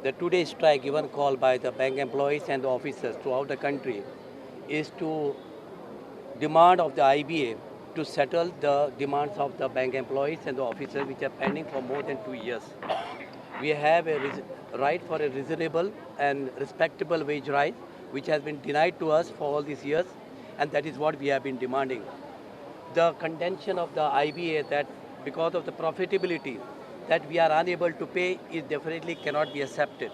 The today's strike given call by the bank employees and the officers throughout the country is to demand of the IBA to settle the demands of the bank employees and the officers which are pending for more than 2 years. We have a right for a reasonable and respectable wage rise which has been denied to us for all these years, and that is what we have been demanding. The contention of the IBA that because of the profitability that we are unable to pay is definitely cannot be accepted.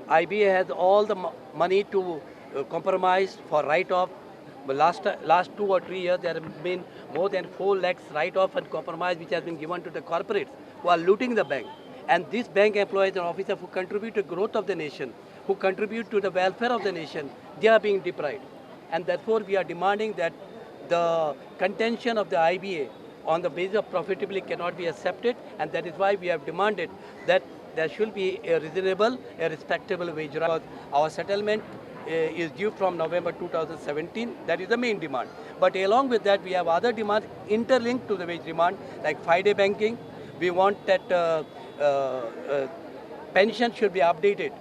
IBA has all the money to compromise for write-off. Last 2 or 3 years, there have been more than 4 lakhs write-off and compromise which has been given to the corporates who are looting the bank. And these bank employees and officers who contribute to the growth of the nation, who contribute to the welfare of the nation, they are being deprived. And therefore, we are demanding that the contention of the IBA on the basis of profitability cannot be accepted, and that is why we have demanded that there should be a reasonable, a respectable wage rise. Our settlement is due from November 2017. That is the main demand. But along with that, we have other demands interlinked to the wage demand, like 5-day banking. We want that pension should be updated.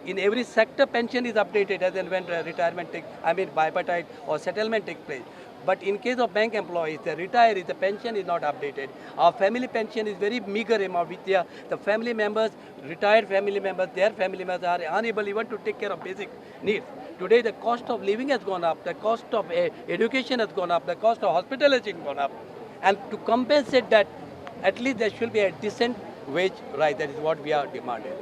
In every sector, pension is updated as and when retirement bipartite or settlement takes place. But in case of bank employees, the retirees, the pension is not updated. Our family pension is very meager amount, which the family members, retired family members, their family members are unable even to take care of basic needs. Today, the cost of living has gone up, the cost of education has gone up, the cost of hospitality has gone up. And to compensate that, at least there should be a decent wage rise. That is what we are demanding.